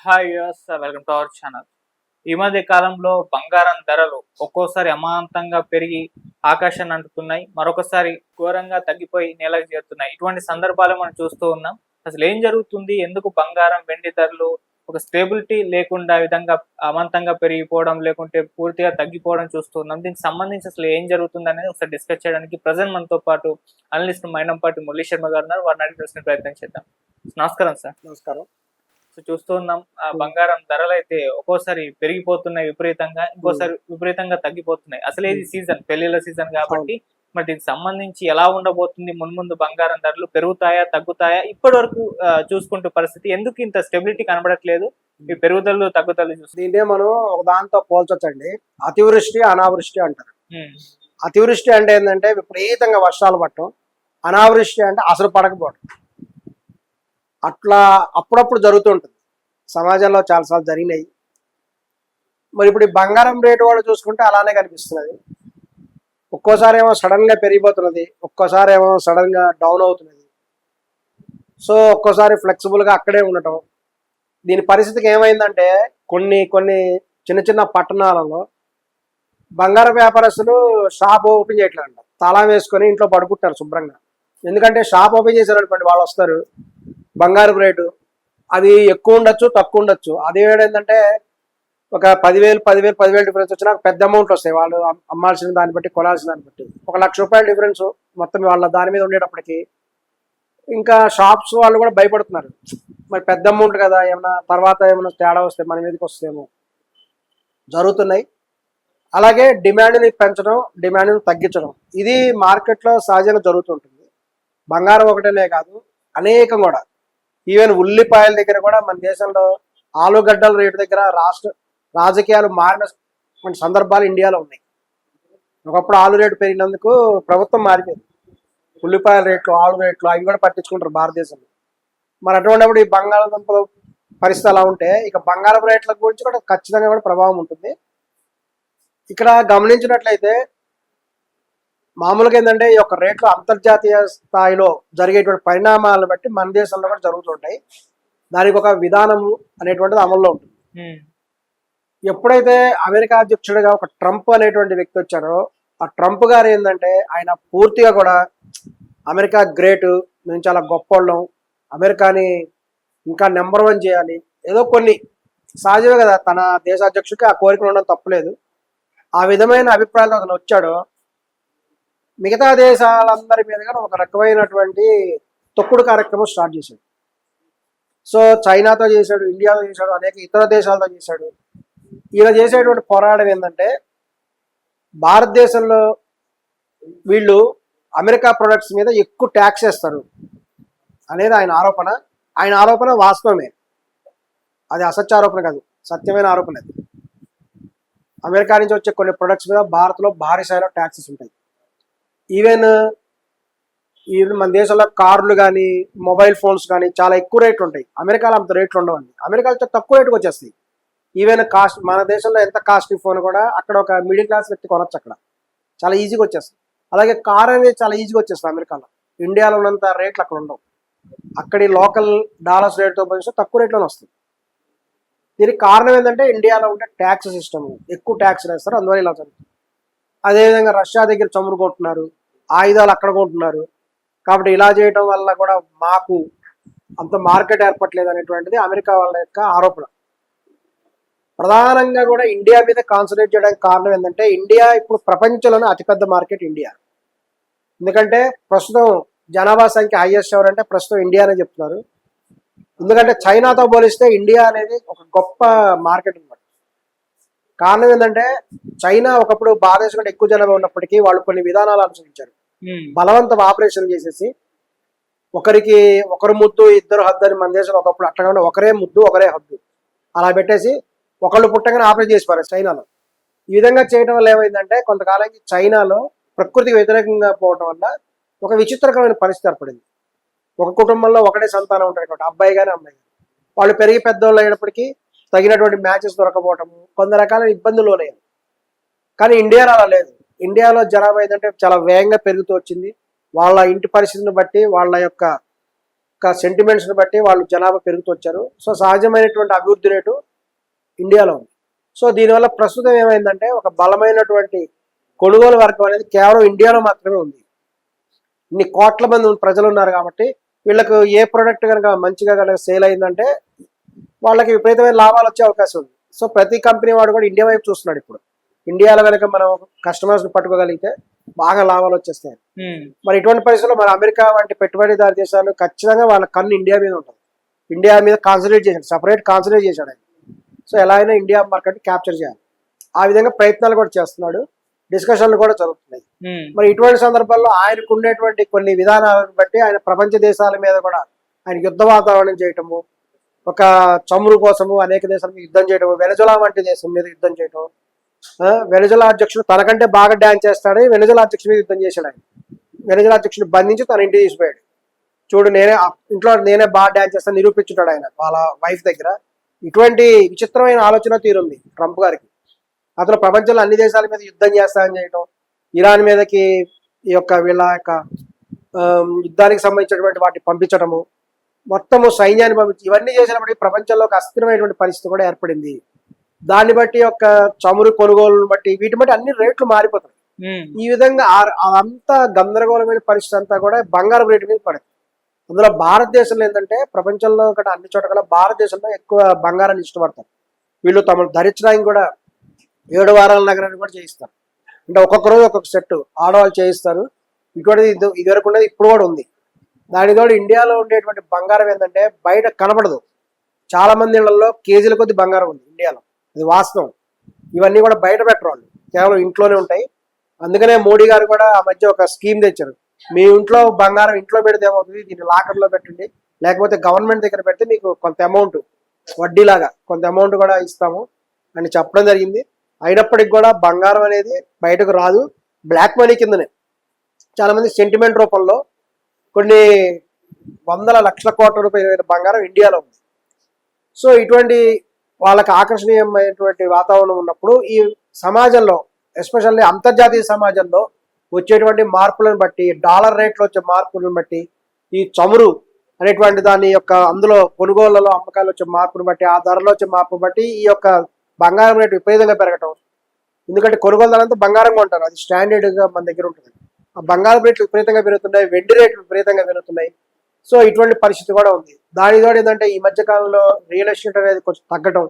Hi yes welcome to our channel. ఈ మధ్య కాలంలో బంగారం ధరలు ఒక్కోసారి అమాంతంగా పెరిగి ఆకాశాన్ని అంటుతున్నాయి, మరొకసారి ఘోరంగా తగ్గిపోయి నేలకు చేరుతున్నాయి. ఇటువంటి సందర్భాలు మనం చూస్తూ ఉన్నాం. అసలు ఏం జరుగుతుంది, ఎందుకు బంగారం వెండి ధరలు ఒక స్టేబిలిటీ లేకుండా విధంగా అమాంతంగా పెరిగిపోవడం లేకుంటే పూర్తిగా తగ్గిపోవడం చూస్తూ ఉన్నాం. దీనికి సంబంధించి అసలు ఏం జరుగుతుంది అనేది ఒకసారి డిస్కస్ చేయడానికి ప్రజెంట్ మనతో పాటు అనలిస్ట్ మైనంపాటి మురళీ శర్మ గారు ఉన్నారు. వారిని అడిగి తెలుసుకునే ప్రయత్నం చేద్దాం. నమస్కారం సార్. నమస్కారం. సో చూస్తూ ఉన్నాం, బంగారం ధరలు అయితే ఒక్కోసారి పెరిగిపోతున్నాయి విపరీతంగా, ఇంకోసారి విపరీతంగా తగ్గిపోతున్నాయి. అసలు ఇది సీజన్, పెళ్లిళ్ళ సీజన్ కాబట్టి మరి దీనికి సంబంధించి ఎలా ఉండబోతుంది, మున్ముందు బంగారం ధరలు పెరుగుతాయా తగ్గుతాయా? ఇప్పటి వరకు చూసుకుంటే పరిస్థితి ఎందుకు ఇంత స్టెబిలిటీ కనబడట్లేదు? ఈ పెరుగుదల తగ్గుదల చూస్తే దీన్నే మనం ఒక దాంతో పోల్చొచ్చండి. అతివృష్టి అనావృష్టి అంటారు. అతివృష్టి అంటే ఏంటంటే విపరీతంగా వర్షాలు పడటం, అనావృష్టి అంటే అసలు పడకపోవడం. అట్లా అప్పుడప్పుడు జరుగుతుంటుంది, సమాజంలో చాలాసార్లు జరిగినాయి. మరి ఇప్పుడు ఈ బంగారం రేటు కూడా చూసుకుంటే అలానే కనిపిస్తున్నది. ఒక్కోసారి ఏమో సడన్ గా పెరిగిపోతున్నది, ఒక్కోసారి ఏమో సడన్ గా డౌన్ అవుతున్నది. సో ఒక్కోసారి ఫ్లెక్సిబుల్ గా అక్కడే ఉండటం. దీని పరిస్థితికి ఏమైందంటే కొన్ని కొన్ని చిన్న చిన్న పట్టణాలలో బంగారం వ్యాపారస్తులు షాప్ ఓపెన్ చేయట్లేదంట, తాళం వేసుకొని ఇంట్లో పడుకుంటారు శుభ్రంగా. ఎందుకంటే షాప్ ఓపెన్ చేశారనుకోండి, వాళ్ళు వస్తారు, బంగారం రేటు అది ఎక్కువ ఉండొచ్చు తక్కువ ఉండొచ్చు. అదే ఏంటంటే ఒక 10,000 డిఫరెన్స్ వచ్చినా పెద్ద అమౌంట్ వస్తాయి. వాళ్ళు అమ్మాల్సిన దాన్ని బట్టి, కొనాల్సిన దాన్ని బట్టి ఒక ₹1,00,000 డిఫరెన్స్ మొత్తం వాళ్ళ దాని మీద ఉండేటప్పటికి ఇంకా షాప్స్ వాళ్ళు కూడా భయపడుతున్నారు. మరి పెద్ద అమౌంట్ కదా, ఏమైనా తర్వాత ఏమైనా తేడా వస్తే మన మీదకి వస్తేమో జరుగుతున్నాయి. అలాగే డిమాండ్ని పెంచడం, డిమాండ్ని తగ్గించడం, ఇది మార్కెట్లో సహజంగా జరుగుతుంటుంది. బంగారం ఒకటేనే కాదు, అనేకం కూడా. ఈవెన్ ఉల్లిపాయల దగ్గర కూడా మన దేశంలో ఆలుగడ్డల రేటు దగ్గర రాజకీయాలు మారిన సందర్భాలు ఇండియాలో ఉన్నాయి. ఒకప్పుడు ఆలు రేటు పెరిగినందుకు ప్రభుత్వం మారిపోయింది. ఉల్లిపాయల రేట్లు, ఆలు రేట్లు అవి కూడా పట్టించుకుంటారు భారతదేశంలో. మరి అటువంటిప్పుడు ఈ బంగాళాదుంపల పరిస్థితి అలా ఉంటే ఇక బంగారం రేట్ల గురించి కూడా ఖచ్చితంగా కూడా ప్రభావం ఉంటుంది. ఇక్కడ గమనించినట్లయితే మామూలుగా ఏంటంటే ఈ యొక్క రేట్లు అంతర్జాతీయ స్థాయిలో జరిగేటువంటి పరిణామాలను బట్టి మన దేశంలో కూడా జరుగుతుంటాయి. దానికి ఒక విధానము అనేటువంటిది అమల్లో ఉంటుంది. ఎప్పుడైతే అమెరికా అధ్యక్షుడిగా ఒక ట్రంప్ అనేటువంటి వ్యక్తి వచ్చారో, ఆ ట్రంప్ గారు ఏంటంటే ఆయన పూర్తిగా కూడా అమెరికా గ్రేట్, మేము చాలా గొప్పవాళ్ళం, అమెరికాని ఇంకా నెంబర్ 1 చేయాలి, ఏదో కొన్ని సహజమే కదా, తన దేశ అధ్యక్షుడికి ఆ కోరికలు ఉండడం తప్పలేదు. ఆ విధమైన అభిప్రాయాలు అతను వచ్చాడు. మిగతా దేశాలందరి మీద కూడా ఒక రకమైనటువంటి తొక్కుడు కార్యక్రమం స్టార్ట్ చేశాడు. సో చైనాతో చేశాడు, ఇండియాతో చేశాడు, అనేక ఇతర దేశాలతో చేశాడు. ఈయన చేసేటువంటి పోరాటం ఏంటంటే భారతదేశంలో వీళ్ళు అమెరికా ప్రొడక్ట్స్ మీద ఎక్కువ ట్యాక్స్ వేస్తారు అనేది ఆయన ఆరోపణ. ఆయన ఆరోపణ వాస్తవమే, అది అసత్య ఆరోపణ కాదు, సత్యమైన ఆరోపణ. అది అమెరికా నుంచి వచ్చే కొన్ని ప్రొడక్ట్స్ మీద భారత్లో భారీ స్థాయిలో ట్యాక్సెస్ ఉంటాయి. ఈవెన్ మన దేశంలో కార్లు కానీ, మొబైల్ ఫోన్స్ కానీ చాలా ఎక్కువ రేట్లు ఉంటాయి. అమెరికాలో అంత రేట్లు ఉండవండి. అమెరికాలో చాలా తక్కువ రేటుకి వచ్చేస్తాయి. ఈవెన్ కాస్ట్, మన దేశంలో ఎంత కాస్ట్లీ ఫోన్ కూడా అక్కడ ఒక మిడిల్ క్లాస్ వ్యక్తి కొనొచ్చు, అక్కడ చాలా ఈజీగా వచ్చేస్తుంది. అలాగే కార్ అనేది చాలా ఈజీగా వచ్చేస్తుంది అమెరికాలో. ఇండియాలో ఉన్నంత రేట్లు అక్కడ ఉండవు. అక్కడి లోకల్ డాలర్స్ రేట్తో పోలిస్తే తక్కువ రేట్లోనే వస్తుంది. దీనికి కారణం ఏంటంటే ఇండియాలో ఉంటే ట్యాక్స్ సిస్టమ్, ఎక్కువ ట్యాక్స్ వేస్తారు, అందువల్ల ఇలా జరుగుతుంది. అదేవిధంగా రష్యా దగ్గర చమురు కొంటున్నారు, ఆయుధాలు అక్కడ కొంటున్నారు. కాబట్టి ఇలా చేయడం వల్ల కూడా మాకు అంత మార్కెట్ ఏర్పడలేదు అనేటువంటిది అమెరికా వాళ్ళ యొక్క ఆరోపణ. ప్రధానంగా కూడా ఇండియా మీద కాన్సన్ట్రేట్ చేయడానికి కారణం ఏంటంటే ఇండియా ఇప్పుడు ప్రపంచంలోనే అతిపెద్ద మార్కెట్ ఇండియా. ఎందుకంటే ప్రస్తుతం జనాభా సంఖ్య హైయెస్ట్ ఎవరంటే ప్రస్తుతం ఇండియానే చెప్తున్నారు. ఎందుకంటే చైనాతో పోలిస్తే ఇండియా అనేది ఒక గొప్ప మార్కెట్ అనమాట. కారణం ఏంటంటే చైనా ఒకప్పుడు భారతదేశం కంటే ఎక్కువ జనాభా ఉన్నప్పటికీ వాళ్ళు కొన్ని విధానాలు అనుసరించారు. బలవంతం ఆపరేషన్ చేసేసి ఒకరు ముద్దు ఇద్దరు హద్దు అని మన దేశంలో ఒకప్పుడు అట్లా ఒకరే ముద్దు ఒకరే హద్దు అలా పెట్టేసి ఒకళ్ళు పుట్టగానే ఆపరేట్ చేసిపారు చైనాలో. ఈ విధంగా చేయడం వల్ల ఏమైందంటే కొంతకాలానికి చైనాలో ప్రకృతికి వ్యతిరేకంగా పోవడం వల్ల ఒక విచిత్రకరమైన పరిస్థితి ఏర్పడింది. ఒక కుటుంబంలో ఒకటే సంతానం ఉంటారు కాబట్టి, అబ్బాయి కానీ అమ్మాయి కానీ. వాళ్ళు పెరిగి పెద్దవాళ్ళు అయినప్పటికీ తగినటువంటి మ్యాచెస్ దొరకపోవటము, కొన్ని రకాల ఇబ్బందులు ఉన్నాయి. కానీ ఇండియాలో అలా లేదు. ఇండియాలో జనాభా ఏంటంటే చాలా వేగంగా పెరుగుతూ వచ్చింది. వాళ్ళ ఇంటి పరిస్థితిని బట్టి, వాళ్ళ యొక్క సెంటిమెంట్స్ని బట్టి వాళ్ళు జనాభా పెరుగుతూ వచ్చారు. సో సహజమైనటువంటి అభివృద్ధి రేటు ఇండియాలో ఉంది. సో దీనివల్ల ప్రస్తుతం ఏమైందంటే ఒక బలమైనటువంటి కొనుగోలు వర్గం అనేది కేవలం ఇండియాలో మాత్రమే ఉంది. ఇన్ని కోట్ల మంది ప్రజలు ఉన్నారు కాబట్టి వీళ్ళకు ఏ ప్రోడక్ట్ కనుక మంచిగా కనుక సేల్ అయిందంటే వాళ్ళకి విపరీతమైన లాభాలు వచ్చే అవకాశం ఉంది. సో ప్రతి కంపెనీ వాడు కూడా ఇండియా వైపు చూస్తున్నాడు. ఇప్పుడు ఇండియాలో కనుక మనం కస్టమర్స్ని పట్టుకోగలిగితే బాగా లాభాలు వచ్చేస్తాయి. మరి ఇటువంటి పరిస్థితుల్లో మన అమెరికా వంటి పెట్టుబడిదారు దేశాలు ఖచ్చితంగా వాళ్ళ కన్ను ఇండియా మీద ఉంటుంది. ఇండియా మీద కాన్సన్ట్రేట్ చేశాడు, సపరేట్ కాన్సన్ట్రేట్ చేశాడు ఆయన. సో ఎలా అయినా ఇండియా మార్కెట్ క్యాప్చర్ చేయాలి, ఆ విధంగా ప్రయత్నాలు కూడా చేస్తున్నాడు, డిస్కషన్లు కూడా జరుగుతున్నాయి. మరి ఇటువంటి సందర్భాల్లో ఆయనకు ఉండేటువంటి కొన్ని విధానాలను బట్టి ఆయన ప్రపంచ దేశాల మీద కూడా ఆయన యుద్ధ వాతావరణం చేయటము, ఒక చమురు కోసము అనేక దేశాల మీద యుద్ధం చేయటము, వెనజులా వంటి దేశం మీద యుద్ధం చేయటం. వెనజులా అధ్యక్షుడు తనకంటే బాగా డ్యాన్స్ చేస్తాడు, వెనజులా అధ్యక్షుడి మీద యుద్ధం చేశాడు ఆయన. వెనజులా అధ్యక్షుడు బంధించి తన ఇంటికి తీసిపోయాడు. చూడు ఇంట్లో నేనే బాగా డ్యాన్స్ చేస్తాను నిరూపించుంటాడు ఆయన వాళ్ళ వైఫ్ దగ్గర. ఇటువంటి విచిత్రమైన ఆలోచన తీరుంది ట్రంప్ గారికి. అతను ప్రపంచంలో అన్ని దేశాల మీద యుద్ధం చేస్తానని చేయటం, ఇరాన్ మీదకి వీళ్ళ యొక్క యుద్ధానికి సంబంధించినటువంటి వాటిని పంపించడము, మొత్తము సైన్యాన్ని పంపించి ఇవన్నీ చేసినప్పటికీ ప్రపంచంలో ఒక అస్థిరమైనటువంటి పరిస్థితి కూడా ఏర్పడింది. దాన్ని బట్టి చమురు కొనుగోలు బట్టి వీటి బట్టి అన్ని రేట్లు మారిపోతాయి. ఈ విధంగా అంతా గందరగోళమైన పరిస్థితి అంతా కూడా బంగారం రేటు మీద పడింది. అందులో భారతదేశంలో ఏంటంటే ప్రపంచంలో కూడా అన్ని చోట్ల కూడా భారతదేశంలో ఎక్కువ బంగారాన్ని ఇష్టపడతారు. వీళ్ళు తమను ధరించడానికి కూడా 7 వారాల నగరాన్ని కూడా చేయిస్తారు. అంటే ఒక్కొక్క రోజు ఒక్కొక్క సెట్ ఆడవాళ్ళు చేయిస్తారు. ఇటువంటిది ఇదివరకు ఉండేది ఇప్పుడు కూడా ఉంది. దానితో ఇండియాలో ఉండేటువంటి బంగారం ఏంటంటే బయట కనపడదు. చాలా మంది ఇళ్లలో కేజీల కొద్ది బంగారం ఉంది ఇండియాలో, ఇది వాస్తవం. ఇవన్నీ కూడా బయట పెట్టరు వాళ్ళు, కేవలం ఇంట్లోనే ఉంటాయి. అందుకనే మోడీ గారు కూడా ఆ మధ్య ఒక స్కీమ్ తెచ్చారు. మీ ఇంట్లో బంగారం ఇంట్లో పెడితే ఏమవుతుంది, దీన్ని లాకర్లో పెట్టండి, లేకపోతే గవర్నమెంట్ దగ్గర పెడితే మీకు కొంత అమౌంట్ వడ్డీలాగా కొంత అమౌంట్ కూడా ఇస్తాము అని చెప్పడం జరిగింది. అయినప్పటికి కూడా బంగారం అనేది బయటకు రాదు, బ్లాక్ మనీ కిందనే. చాలా మంది సెంటిమెంట్ రూపంలో కొన్ని వందల లక్షల కోట్ల రూపాయల బంగారం ఇండియాలో ఉంది. సో ఇటువంటి వాళ్ళకి ఆకర్షణీయమైనటువంటి వాతావరణం ఉన్నప్పుడు ఈ సమాజంలో, ఎస్పెషల్లీ అంతర్జాతీయ సమాజంలో వచ్చేటువంటి మార్పులను బట్టి, డాలర్ రేట్లో వచ్చే మార్పులను బట్టి, ఈ చమురు అనేటువంటి దాని అందులో కొనుగోళ్లలో అమ్మకాలు వచ్చే మార్పును బట్టి, ఆ ధరలో వచ్చే మార్పును బట్టి ఈ బంగారం రేటు విపరీతంగా పెరగటం. ఎందుకంటే కొనుగోలుదారులంతా బంగారం కొంటారు, అది స్టాండర్డ్గా మన దగ్గర ఉంటుంది. ఆ బంగారం రేట్లు విపరీతంగా పెరుగుతున్నాయి, వెండి రేట్లు విపరీతంగా పెరుగుతున్నాయి. సో ఇటువంటి పరిస్థితి కూడా ఉంది. దానితో ఏంటంటే ఈ మధ్య కాలంలో రియల్ ఎస్టేట్ అనేది కొంచెం తగ్గటం.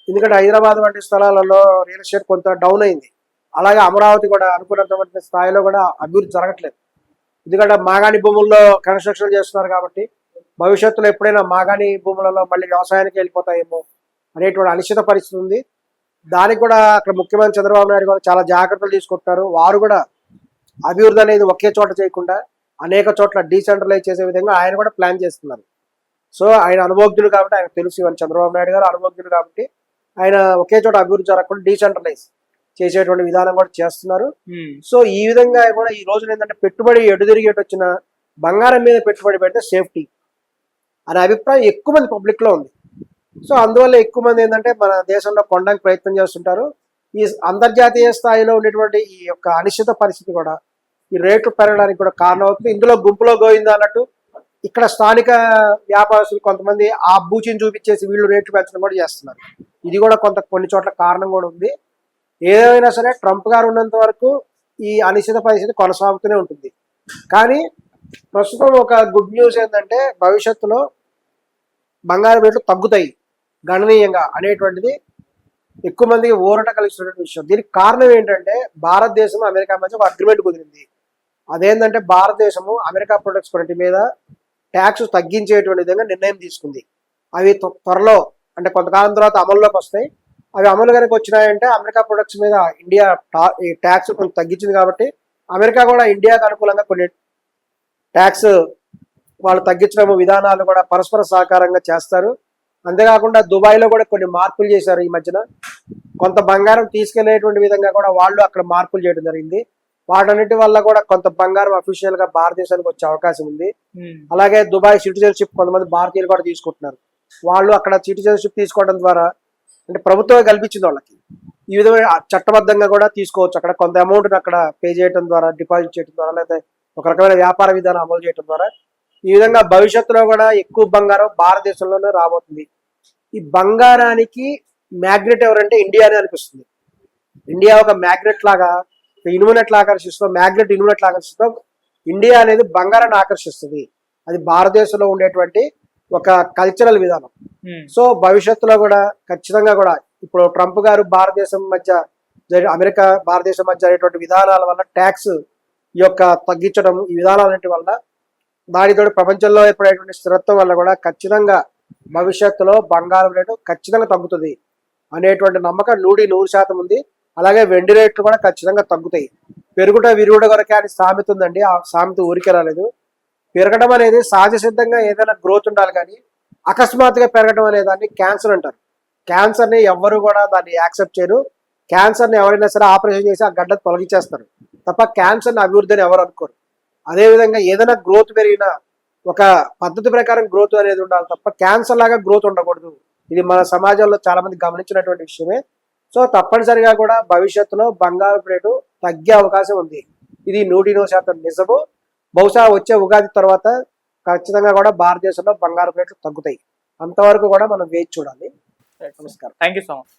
ఎందుకంటే హైదరాబాద్ వంటి స్థలాలలో రియల్ ఎస్టేట్ కొంత డౌన్ అయింది. అలాగే అమరావతి కూడా అనుకున్నటువంటి స్థాయిలో కూడా అభివృద్ధి జరగట్లేదు. ఎందుకంటే మాగాణి భూముల్లో కన్స్ట్రక్షన్ చేస్తున్నారు కాబట్టి భవిష్యత్తులో ఎప్పుడైనా మాగాణి భూములలో మళ్ళీ వ్యవసాయానికి వెళ్ళిపోతాయేమో అనేటువంటి అనిశ్చిత పరిస్థితి ఉంది. దానికి కూడా అక్కడ ముఖ్యమంత్రి చంద్రబాబు నాయుడు కూడా చాలా జాగ్రత్తలు తీసుకుంటున్నారు. వారు కూడా అభివృద్ధి అనేది ఒకే చోట చేయకుండా అనేక చోట్ల డీసెంట్రలైజ్ చేసే విధంగా ఆయన కూడా ప్లాన్ చేస్తున్నారు. సో ఆయన అనుభవజ్ఞులు కాబట్టి ఆయన తెలుసు, ఇవన్నీ చంద్రబాబు నాయుడు గారు అనుభవజ్ఞులు కాబట్టి ఆయన ఒకే చోట అభివృద్ధి జరగకుండా డీసెంట్రలైజ్ చేసేటువంటి విధానం కూడా చేస్తున్నారు. సో ఈ విధంగా కూడా ఈ రోజున ఏంటంటే పెట్టుబడి ఎటు వచ్చిన బంగారం మీద పెట్టుబడి పెడితే సేఫ్టీ అనే అభిప్రాయం ఎక్కువ మంది పబ్లిక్లో ఉంది. సో అందువల్ల ఎక్కువ మంది ఏంటంటే మన దేశంలో కొనడానికి ప్రయత్నం చేస్తుంటారు. ఈ అంతర్జాతీయ స్థాయిలో ఉండేటువంటి ఈ అనిశ్చిత పరిస్థితి కూడా ఈ రేట్లు పెరగడానికి కూడా కారణం అవుతుంది. ఇందులో గుంపులో గోయిందా అన్నట్టు ఇక్కడ స్థానిక వ్యాపారస్తులు కొంతమంది ఆ బూచిని చూపించేసి వీళ్ళు రేట్లు పెంచడం కూడా చేస్తున్నారు. ఇది కూడా కొన్ని చోట్ల కారణం కూడా ఉంది. ఏదైనా సరే ట్రంప్ గారు ఉన్నంత వరకు ఈ అనిశ్చిత పరిస్థితి కొనసాగుతూనే ఉంటుంది. కానీ ప్రస్తుతం ఒక గుడ్ న్యూస్ ఏంటంటే భవిష్యత్తులో బంగారం రేట్లు తగ్గుతాయి గణనీయంగా అనేటువంటిది ఎక్కువ మందికి ఊరట కలిగిస్తున్నటువంటి విషయం. దీనికి కారణం ఏంటంటే భారతదేశం అమెరికా మధ్య ఒక అగ్రిమెంట్ కుదిరింది. అదేంటంటే భారతదేశము అమెరికా ప్రొడక్ట్స్ కొన్నిటి మీద ట్యాక్స్ తగ్గించేటువంటి విధంగా నిర్ణయం తీసుకుంది. అవి త్వరలో అంటే కొంతకాలం తర్వాత అమల్లోకి వస్తాయి. అవి అమలు కనుక వచ్చినాయంటే అమెరికా ప్రొడక్ట్స్ మీద ఇండియా ఈ ట్యాక్స్ కొంచెం తగ్గించింది కాబట్టి అమెరికా కూడా ఇండియాకు అనుకూలంగా కొన్ని ట్యాక్స్ వాళ్ళు తగ్గించడం విధానాలు కూడా పరస్పర సహకారంగా చేస్తారు. అంతేకాకుండా దుబాయ్లో కూడా కొన్ని మార్పులు చేశారు. ఈ మధ్యన కొంత బంగారం తీసుకెళ్లేటువంటి విధంగా కూడా వాళ్ళు అక్కడ మార్పులు చేయడం జరిగింది. వాటన్నిటి వల్ల కూడా కొంత బంగారం అఫీషియల్ గా భారతదేశానికి వచ్చే అవకాశం ఉంది. అలాగే దుబాయ్ సిటిజన్షిప్ కొంతమంది భారతీయులు కూడా తీసుకుంటున్నారు. వాళ్ళు అక్కడ సిటిజన్షిప్ తీసుకోవడం ద్వారా అంటే ప్రభుత్వమే కల్పించింది వాళ్ళకి. ఈ విధమైన చట్టబద్ధంగా కూడా తీసుకోవచ్చు. అక్కడ కొంత అమౌంట్ అక్కడ పే చేయడం ద్వారా, డిపాజిట్ చేయడం ద్వారా, లేకపోతే ఒక రకమైన వ్యాపార విధానం అమలు చేయడం ద్వారా ఈ విధంగా భవిష్యత్తులో కూడా ఎక్కువ బంగారం భారతదేశంలోనే రాబోతుంది. ఈ బంగారానికి మ్యాగ్నెట్ ఎవరంటే ఇండియానే అనిపిస్తుంది. ఇండియా ఒక మ్యాగ్నెట్ లాగా, ఇనుమునెట్లు ఆకర్షిస్తాం, మ్యాగ్నెట్ ఇనుమునెట్లు ఆకర్షిస్తాం, ఇండియా అనేది బంగారాన్ని ఆకర్షిస్తుంది. అది భారతదేశంలో ఉండేటువంటి ఒక కల్చరల్ విధానం. సో భవిష్యత్తులో కూడా ఖచ్చితంగా కూడా ఇప్పుడు ట్రంప్ గారు భారతదేశం మధ్య అమెరికా భారతదేశం మధ్య అనేటువంటి విధానాల వల్ల ట్యాక్స్ ఈ యొక్క తగ్గించడం, ఈ విధానాలన్నిటి వల్ల దానితో ప్రపంచంలో ఏర్పడేటువంటి స్థిరత్వం వల్ల కూడా ఖచ్చితంగా భవిష్యత్తులో బంగారం రేటు ఖచ్చితంగా తగ్గుతుంది అనేటువంటి నమ్మకం 100% ఉంది. అలాగే వెండి రేట్లు కూడా ఖచ్చితంగా తగ్గుతాయి. పెరుగుట విరుగుట కొరకే అని సామెత ఉందండి. ఆ సామెత ఊరికే రాలేదు. పెరగడం అనేది సహజ సిద్ధంగా ఏదైనా గ్రోత్ ఉండాలి, కానీ అకస్మాత్తుగా పెరగడం అనే దాన్ని క్యాన్సర్ అంటారు. క్యాన్సర్ని ఎవ్వరు కూడా దాన్ని యాక్సెప్ట్ చేయరు. క్యాన్సర్ని ఎవరైనా సరే ఆపరేషన్ చేసి ఆ గడ్డ తొలగించేస్తారు తప్ప క్యాన్సర్ని అభివృద్ధి అని ఎవరు అనుకోరు. అదేవిధంగా ఏదైనా గ్రోత్ పెరిగినా ఒక పద్ధతి ప్రకారం గ్రోత్ అనేది ఉండాలి తప్ప క్యాన్సర్ లాగా గ్రోత్ ఉండకూడదు. ఇది మన సమాజంలో చాలా మంది గమనించినటువంటి విషయమే. సో తప్పనిసరిగా కూడా భవిష్యత్తులో బంగారం రేటు తగ్గే అవకాశం ఉంది. ఇది 100% నిజము. బహుశా వచ్చే ఉగాది తర్వాత ఖచ్చితంగా కూడా భారతదేశంలో బంగారం రేట్లు తగ్గుతాయి. అంతవరకు కూడా మనం వేచి చూడాలి. నమస్కారం. Thank you so much.